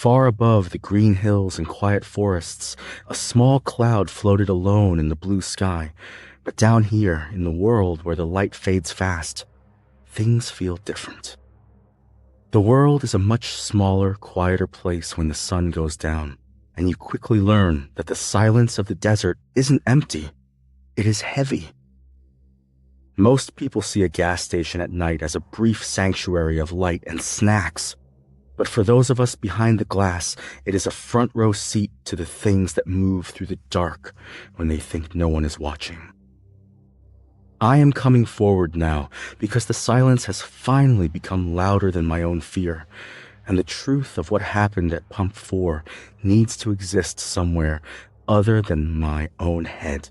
Far above the green hills and quiet forests, a small cloud floated alone in the blue sky. But down here, in the world where the light fades fast, things feel different. The world is a much smaller, quieter place when the sun goes down, and you quickly learn that the silence of the desert isn't empty, it is heavy. Most people see a gas station at night as a brief sanctuary of light and snacks. But for those of us behind the glass, it is a front row seat to the things that move through the dark when they think no one is watching. I am coming forward now because the silence has finally become louder than my own fear, and the truth of what happened at Pump 4 needs to exist somewhere other than my own head.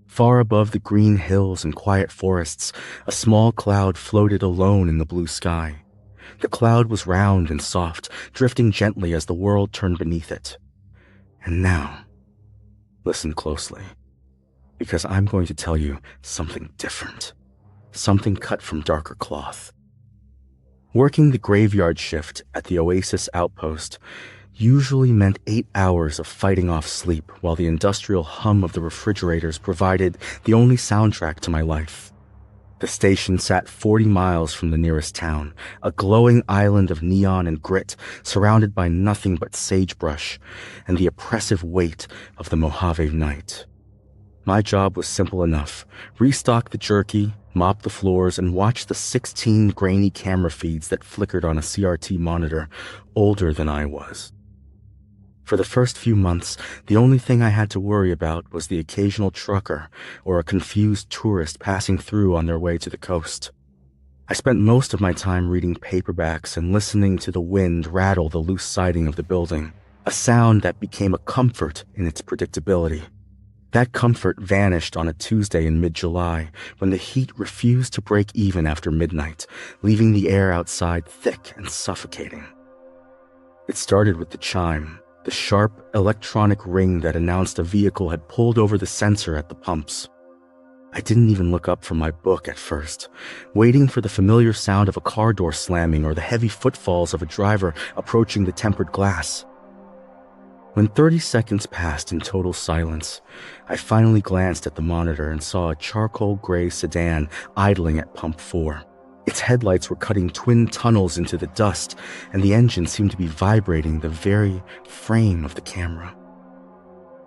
Far above the green hills and quiet forests, a small cloud floated alone in the blue sky. The cloud was round and soft, drifting gently as the world turned beneath it. And now, listen closely, because I'm going to tell you something different, something cut from darker cloth. Working the graveyard shift at the Oasis outpost usually meant 8 hours of fighting off sleep while the industrial hum of the refrigerators provided the only soundtrack to my life. The station sat 40 miles from the nearest town, a glowing island of neon and grit surrounded by nothing but sagebrush and the oppressive weight of the Mojave night. My job was simple enough: restock the jerky, mop the floors, and watch the 16 grainy camera feeds that flickered on a CRT monitor older than I was. For the first few months, the only thing I had to worry about was the occasional trucker or a confused tourist passing through on their way to the coast. I spent most of my time reading paperbacks and listening to the wind rattle the loose siding of the building, a sound that became a comfort in its predictability. That comfort vanished on a Tuesday in mid-July when the heat refused to break even after midnight, leaving the air outside thick and suffocating. It started with the chime, the sharp electronic ring that announced a vehicle had pulled over the sensor at the pumps. I didn't even look up from my book at first, waiting for the familiar sound of a car door slamming or the heavy footfalls of a driver approaching the tempered glass. When 30 seconds passed in total silence, I finally glanced at the monitor and saw a charcoal gray sedan idling at Pump 4. Its headlights were cutting twin tunnels into the dust, and the engine seemed to be vibrating the very frame of the camera.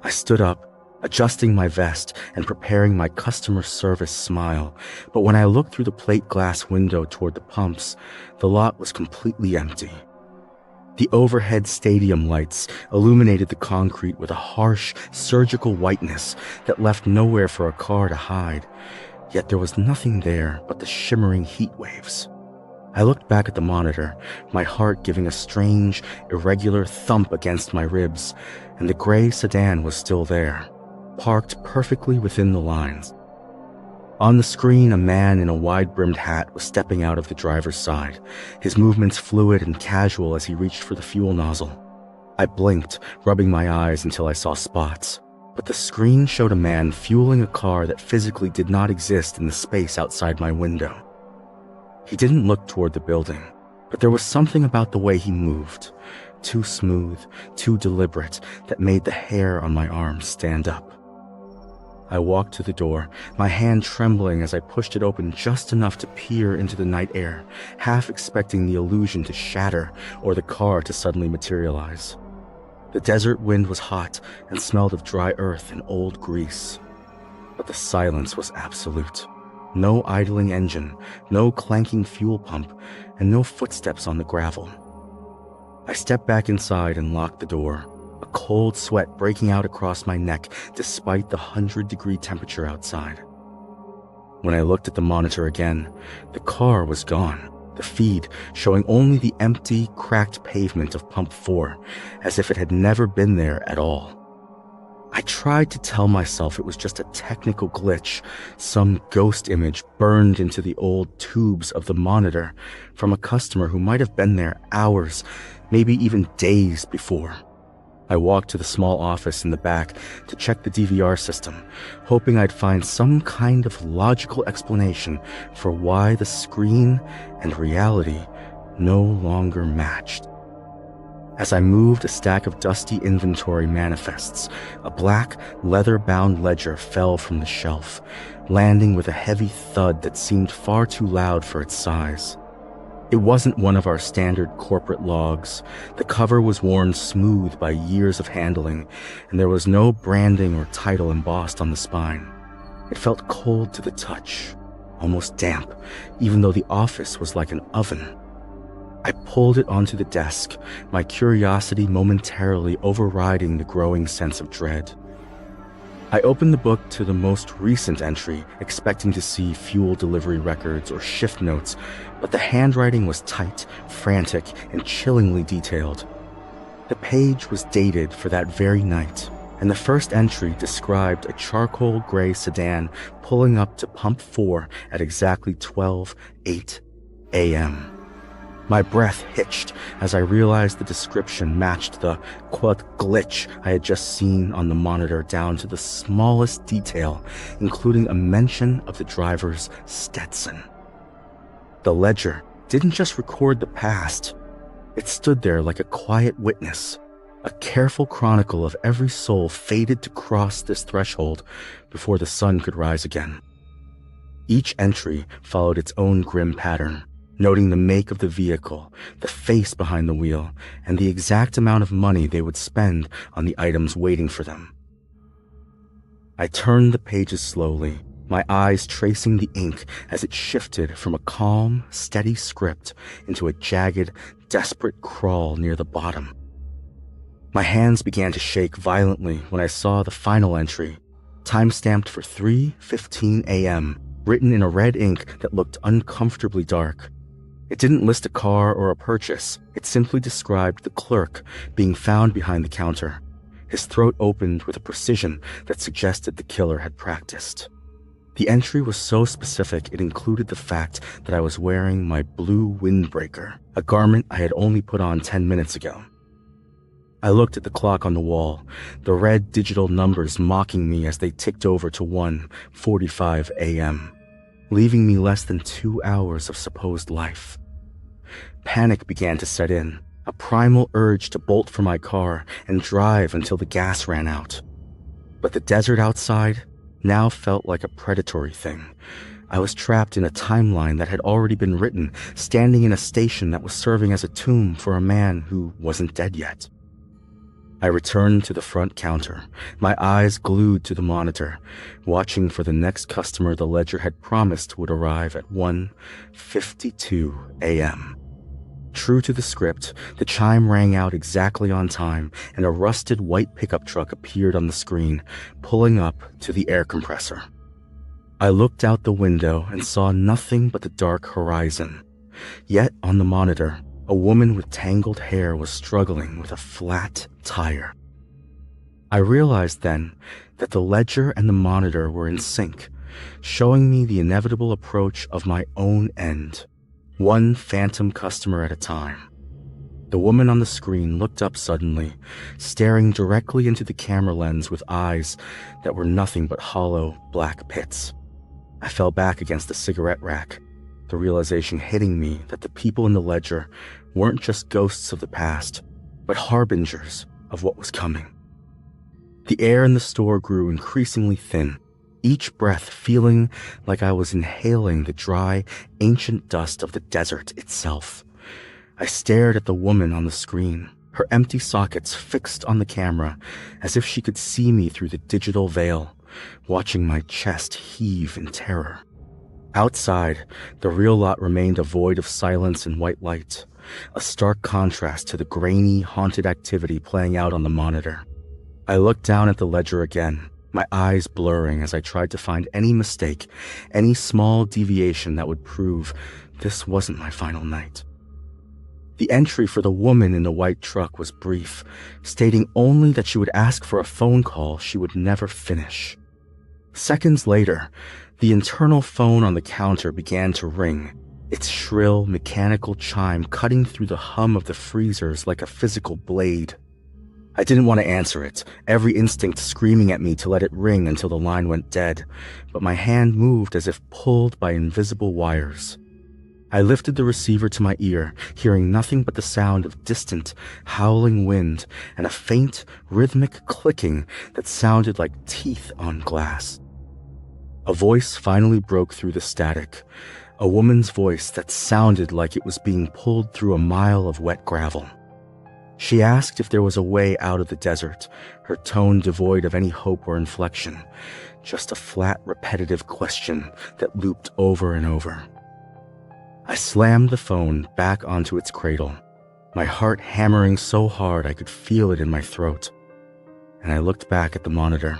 I stood up, adjusting my vest and preparing my customer service smile, but when I looked through the plate glass window toward the pumps, the lot was completely empty. The overhead stadium lights illuminated the concrete with a harsh, surgical whiteness that left nowhere for a car to hide. Yet there was nothing there but the shimmering heat waves. I looked back at the monitor, my heart giving a strange, irregular thump against my ribs, and the gray sedan was still there, parked perfectly within the lines. On the screen, a man in a wide-brimmed hat was stepping out of the driver's side, his movements fluid and casual as he reached for the fuel nozzle. I blinked, rubbing my eyes until I saw spots. But the screen showed a man fueling a car that physically did not exist in the space outside my window. He didn't look toward the building, but there was something about the way he moved, too smooth, too deliberate, that made the hair on my arms stand up. I walked to the door, my hand trembling as I pushed it open just enough to peer into the night air, half expecting the illusion to shatter or the car to suddenly materialize. The desert wind was hot and smelled of dry earth and old grease. But the silence was absolute. No idling engine, no clanking fuel pump, and no footsteps on the gravel. I stepped back inside and locked the door, a cold sweat breaking out across my neck despite the 100-degree temperature outside. When I looked at the monitor again, the car was gone. The feed showing only the empty, cracked pavement of Pump 4, as if it had never been there at all. I tried to tell myself it was just a technical glitch, some ghost image burned into the old tubes of the monitor from a customer who might have been there hours, maybe even days before. I walked to the small office in the back to check the DVR system, hoping I'd find some kind of logical explanation for why the screen and reality no longer matched. As I moved a stack of dusty inventory manifests, a black, leather-bound ledger fell from the shelf, landing with a heavy thud that seemed far too loud for its size. It wasn't one of our standard corporate logs. The cover was worn smooth by years of handling, and there was no branding or title embossed on the spine. It felt cold to the touch, almost damp, even though the office was like an oven. I pulled it onto the desk, my curiosity momentarily overriding the growing sense of dread. I opened the book to the most recent entry, expecting to see fuel delivery records or shift notes, but the handwriting was tight, frantic, and chillingly detailed. The page was dated for that very night, and the first entry described a charcoal gray sedan pulling up to pump 4 at exactly 12:08 a.m. My breath hitched as I realized the description matched the quote glitch I had just seen on the monitor down to the smallest detail, including a mention of the driver's Stetson. The ledger didn't just record the past. It stood there like a quiet witness, a careful chronicle of every soul fated to cross this threshold before the sun could rise again. Each entry followed its own grim pattern, noting the make of the vehicle, the face behind the wheel, and the exact amount of money they would spend on the items waiting for them. I turned the pages slowly, my eyes tracing the ink as it shifted from a calm, steady script into a jagged, desperate crawl near the bottom. My hands began to shake violently when I saw the final entry, time-stamped for 3:15 a.m., written in a red ink that looked uncomfortably dark. It didn't list a car or a purchase. It simply described the clerk being found behind the counter, his throat opened with a precision that suggested the killer had practiced. The entry was so specific it included the fact that I was wearing my blue windbreaker, a garment I had only put on 10 minutes ago. I looked at the clock on the wall, the red digital numbers mocking me as they ticked over to 1:45 a.m., leaving me less than 2 hours of supposed life. Panic began to set in, a primal urge to bolt for my car and drive until the gas ran out. But the desert outside now felt like a predatory thing. I was trapped in a timeline that had already been written, standing in a station that was serving as a tomb for a man who wasn't dead yet. I returned to the front counter, my eyes glued to the monitor, watching for the next customer the ledger had promised would arrive at 1:52 a.m. True to the script, the chime rang out exactly on time, and a rusted white pickup truck appeared on the screen, pulling up to the air compressor. I looked out the window and saw nothing but the dark horizon. Yet on the monitor, a woman with tangled hair was struggling with a flat tire. I realized then that the ledger and the monitor were in sync, showing me the inevitable approach of my own end, one phantom customer at a time. The woman on the screen looked up suddenly, staring directly into the camera lens with eyes that were nothing but hollow, black pits. I fell back against the cigarette rack, the realization hitting me that the people in the ledger weren't just ghosts of the past, but harbingers of what was coming. The air in the store grew increasingly thin, each breath feeling like I was inhaling the dry, ancient dust of the desert itself. I stared at the woman on the screen, her empty sockets fixed on the camera, as if she could see me through the digital veil, watching my chest heave in terror. Outside, the real lot remained a void of silence and white light, a stark contrast to the grainy, haunted activity playing out on the monitor. I looked down at the ledger again, my eyes blurring as I tried to find any mistake, any small deviation that would prove this wasn't my final night. The entry for the woman in the white truck was brief, stating only that she would ask for a phone call she would never finish. Seconds later, the internal phone on the counter began to ring, its shrill, mechanical chime cutting through the hum of the freezers like a physical blade. I didn't want to answer it, every instinct screaming at me to let it ring until the line went dead, but my hand moved as if pulled by invisible wires. I lifted the receiver to my ear, hearing nothing but the sound of distant, howling wind and a faint, rhythmic clicking that sounded like teeth on glass. A voice finally broke through the static, a woman's voice that sounded like it was being pulled through a mile of wet gravel. She asked if there was a way out of the desert, her tone devoid of any hope or inflection, just a flat, repetitive question that looped over and over. I slammed the phone back onto its cradle, my heart hammering so hard I could feel it in my throat, and I looked back at the monitor.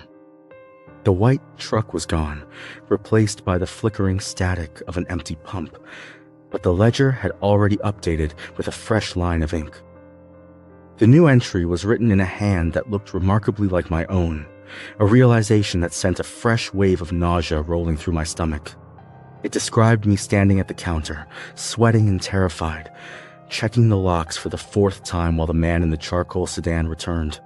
The white truck was gone, replaced by the flickering static of an empty pump, but the ledger had already updated with a fresh line of ink. The new entry was written in a hand that looked remarkably like my own, a realization that sent a fresh wave of nausea rolling through my stomach. It described me standing at the counter, sweating and terrified, checking the locks for the fourth time while the man in the charcoal sedan returned.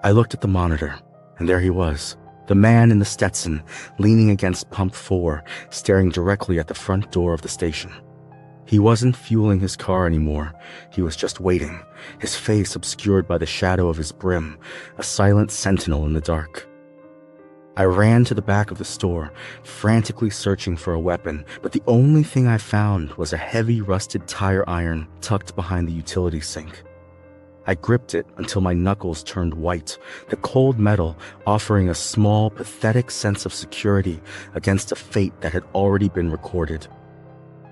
I looked at the monitor, and there he was, the man in the Stetson, leaning against pump 4, staring directly at the front door of the station. He wasn't fueling his car anymore. He was just waiting, his face obscured by the shadow of his brim, a silent sentinel in the dark. I ran to the back of the store, frantically searching for a weapon, but the only thing I found was a heavy rusted tire iron tucked behind the utility sink. I gripped it until my knuckles turned white, the cold metal offering a small, pathetic sense of security against a fate that had already been recorded.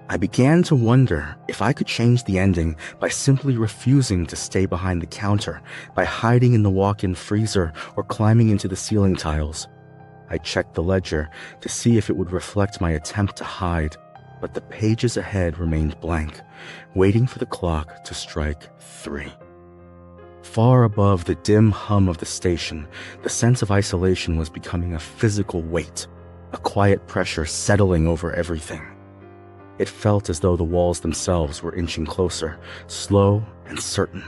I began to wonder if I could change the ending by simply refusing to stay behind the counter, by hiding in the walk-in freezer or climbing into the ceiling tiles. I checked the ledger to see if it would reflect my attempt to hide, but the pages ahead remained blank, waiting for the clock to strike 3. Far above the dim hum of the station, the sense of isolation was becoming a physical weight, a quiet pressure settling over everything. It felt as though the walls themselves were inching closer, slow and certain.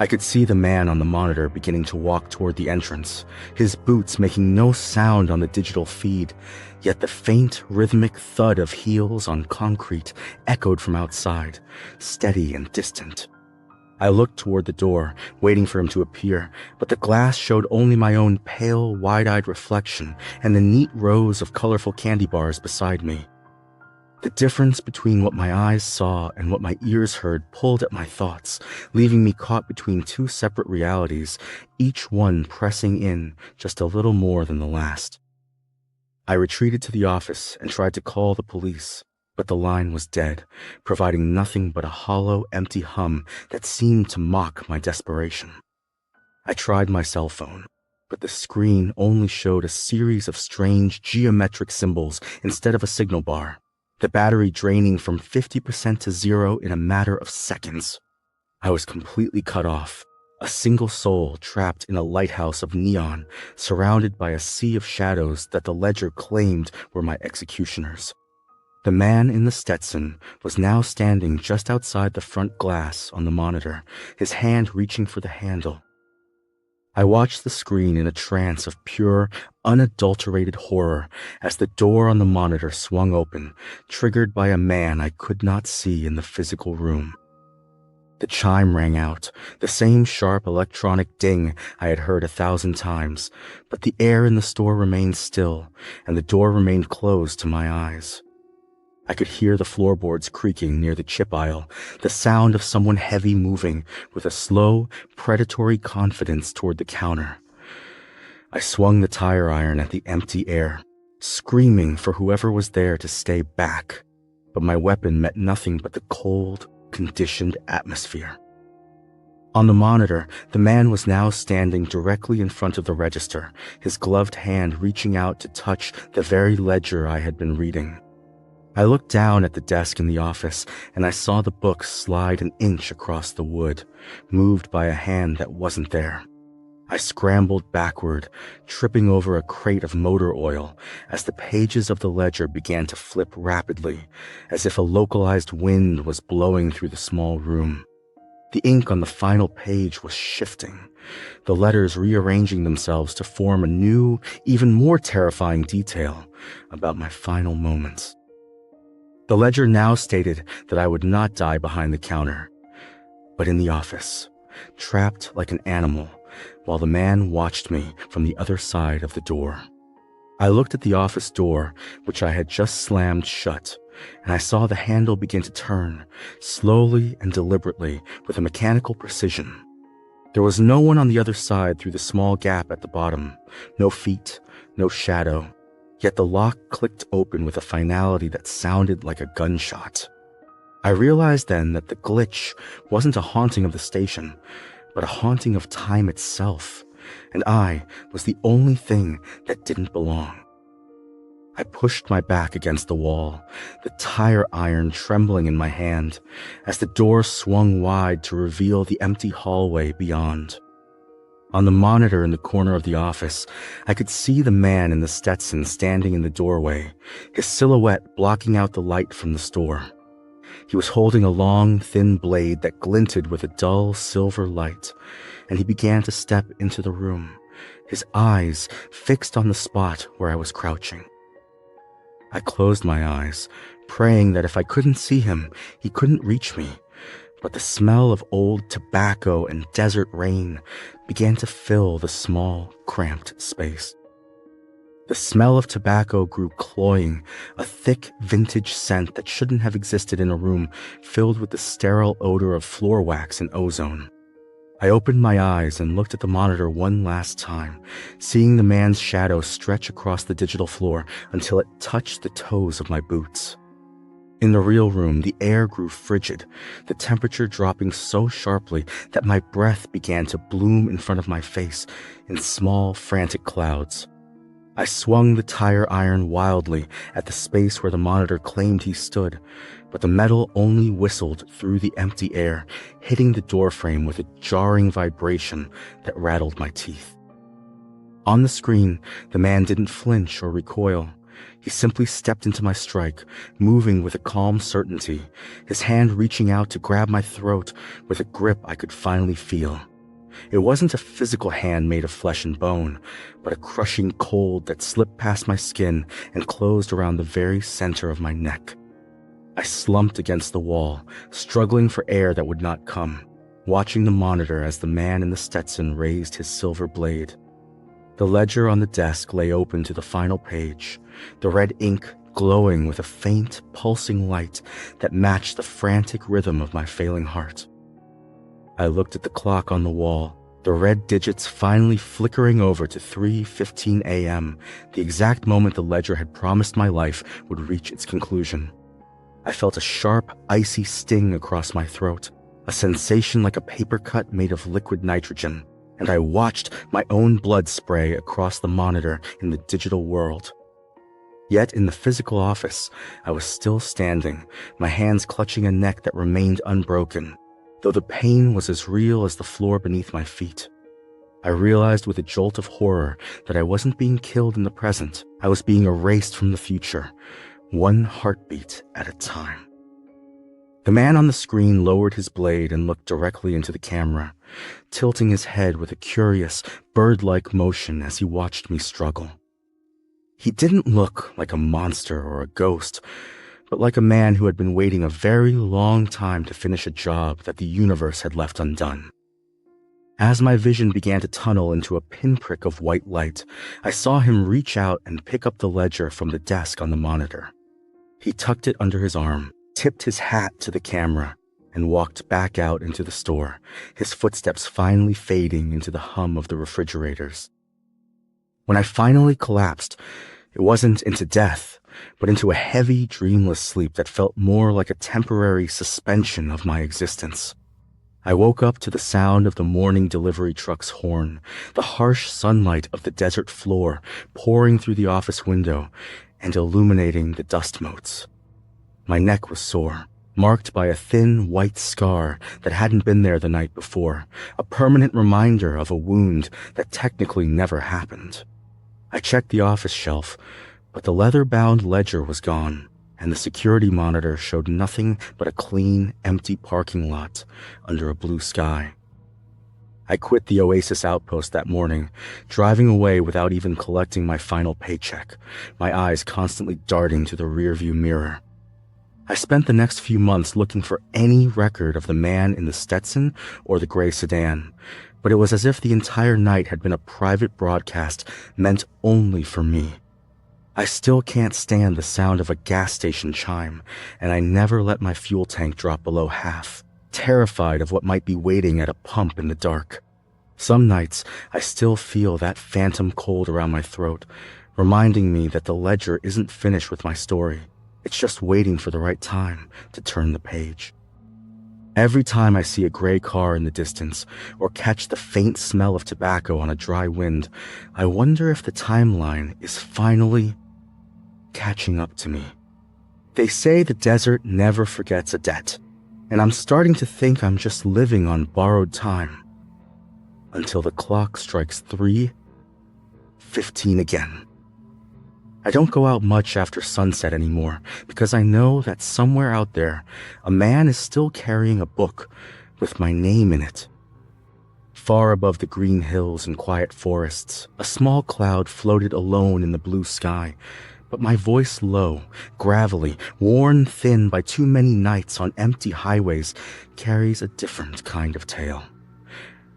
I could see the man on the monitor beginning to walk toward the entrance, his boots making no sound on the digital feed, yet the faint, rhythmic thud of heels on concrete echoed from outside, steady and distant. I looked toward the door, waiting for him to appear, but the glass showed only my own pale, wide-eyed reflection and the neat rows of colorful candy bars beside me. The difference between what my eyes saw and what my ears heard pulled at my thoughts, leaving me caught between two separate realities, each one pressing in just a little more than the last. I retreated to the office and tried to call the police, but the line was dead, providing nothing but a hollow, empty hum that seemed to mock my desperation. I tried my cell phone, but the screen only showed a series of strange geometric symbols instead of a signal bar, the battery draining from 50% to 0 in a matter of seconds. I was completely cut off, a single soul trapped in a lighthouse of neon, surrounded by a sea of shadows that the ledger claimed were my executioners. The man in the Stetson was now standing just outside the front glass on the monitor, his hand reaching for the handle. I watched the screen in a trance of pure, unadulterated horror as the door on the monitor swung open, triggered by a man I could not see in the physical room. The chime rang out, the same sharp electronic ding I had heard 1,000 times, but the air in the store remained still, and the door remained closed to my eyes. I could hear the floorboards creaking near the chip aisle, the sound of someone heavy moving with a slow, predatory confidence toward the counter. I swung the tire iron at the empty air, screaming for whoever was there to stay back, but my weapon met nothing but the cold, conditioned atmosphere. On the monitor, the man was now standing directly in front of the register, his gloved hand reaching out to touch the very ledger I had been reading. I looked down at the desk in the office, and I saw the book slide an inch across the wood, moved by a hand that wasn't there. I scrambled backward, tripping over a crate of motor oil as the pages of the ledger began to flip rapidly, as if a localized wind was blowing through the small room. The ink on the final page was shifting, the letters rearranging themselves to form a new, even more terrifying detail about my final moments. The ledger now stated that I would not die behind the counter, but in the office, trapped like an animal, while the man watched me from the other side of the door. I looked at the office door, which I had just slammed shut, and I saw the handle begin to turn, slowly and deliberately, with a mechanical precision. There was no one on the other side through the small gap at the bottom, no feet, no shadow, yet the lock clicked open with a finality that sounded like a gunshot. I realized then that the glitch wasn't a haunting of the station, but a haunting of time itself, and I was the only thing that didn't belong. I pushed my back against the wall, the tire iron trembling in my hand, as the door swung wide to reveal the empty hallway beyond. On the monitor in the corner of the office, I could see the man in the Stetson standing in the doorway, his silhouette blocking out the light from the store. He was holding a long, thin blade that glinted with a dull silver light, and he began to step into the room, his eyes fixed on the spot where I was crouching. I closed my eyes, praying that if I couldn't see him, he couldn't reach me, but the smell of old tobacco and desert rain began to fill the small, cramped space. The smell of tobacco grew cloying, a thick vintage scent that shouldn't have existed in a room filled with the sterile odor of floor wax and ozone. I opened my eyes and looked at the monitor one last time, seeing the man's shadow stretch across the digital floor until it touched the toes of my boots. In the real room, the air grew frigid, the temperature dropping so sharply that my breath began to bloom in front of my face in small, frantic clouds. I swung the tire iron wildly at the space where the monitor claimed he stood, but the metal only whistled through the empty air, hitting the doorframe with a jarring vibration that rattled my teeth. On the screen, the man didn't flinch or recoil. He simply stepped into my strike, moving with a calm certainty, his hand reaching out to grab my throat with a grip I could finally feel. It wasn't a physical hand made of flesh and bone, but a crushing cold that slipped past my skin and closed around the very center of my neck. I slumped against the wall, struggling for air that would not come, watching the monitor as the man in the Stetson raised his silver blade. The ledger on the desk lay open to the final page, the red ink glowing with a faint, pulsing light that matched the frantic rhythm of my failing heart. I looked at the clock on the wall, the red digits finally flickering over to 3:15 a.m., the exact moment the ledger had promised my life would reach its conclusion. I felt a sharp, icy sting across my throat, a sensation like a paper cut made of liquid nitrogen, and I watched my own blood spray across the monitor in the digital world. Yet in the physical office, I was still standing, my hands clutching a neck that remained unbroken, though the pain was as real as the floor beneath my feet. I realized with a jolt of horror that I wasn't being killed in the present, I was being erased from the future, one heartbeat at a time. The man on the screen lowered his blade and looked directly into the camera, tilting his head with a curious, bird-like motion as he watched me struggle. He didn't look like a monster or a ghost, but like a man who had been waiting a very long time to finish a job that the universe had left undone. As my vision began to tunnel into a pinprick of white light, I saw him reach out and pick up the ledger from the desk on the monitor. He tucked it under his arm, tipped his hat to the camera, and walked back out into the store, his footsteps finally fading into the hum of the refrigerators. When I finally collapsed, it wasn't into death, but into a heavy, dreamless sleep that felt more like a temporary suspension of my existence. I woke up to the sound of the morning delivery truck's horn, the harsh sunlight of the desert floor pouring through the office window and illuminating the dust motes. My neck was sore, marked by a thin white scar that hadn't been there the night before, a permanent reminder of a wound that technically never happened. I checked the office shelf, but the leather-bound ledger was gone, and the security monitor showed nothing but a clean, empty parking lot under a blue sky. I quit the Oasis outpost that morning, driving away without even collecting my final paycheck, my eyes constantly darting to the rearview mirror. I spent the next few months looking for any record of the man in the Stetson or the gray sedan, but it was as if the entire night had been a private broadcast meant only for me. I still can't stand the sound of a gas station chime, and I never let my fuel tank drop below half, terrified of what might be waiting at a pump in the dark. Some nights, I still feel that phantom cold around my throat, reminding me that the ledger isn't finished with my story. It's just waiting for the right time to turn the page. Every time I see a gray car in the distance or catch the faint smell of tobacco on a dry wind, I wonder if the timeline is finally catching up to me. They say the desert never forgets a debt, and I'm starting to think I'm just living on borrowed time until the clock strikes 3:15 again. I don't go out much after sunset anymore because I know that somewhere out there, a man is still carrying a book with my name in it. Far above the green hills and quiet forests, a small cloud floated alone in the blue sky, but my voice low, gravelly, worn thin by too many nights on empty highways, carries a different kind of tale.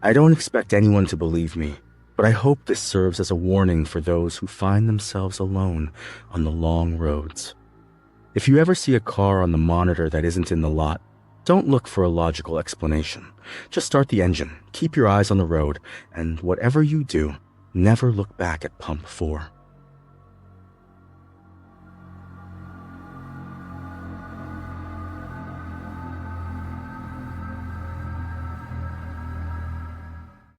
I don't expect anyone to believe me, but I hope this serves as a warning for those who find themselves alone on the long roads. If you ever see a car on the monitor that isn't in the lot, don't look for a logical explanation. Just start the engine, keep your eyes on the road, and whatever you do, never look back at pump 4.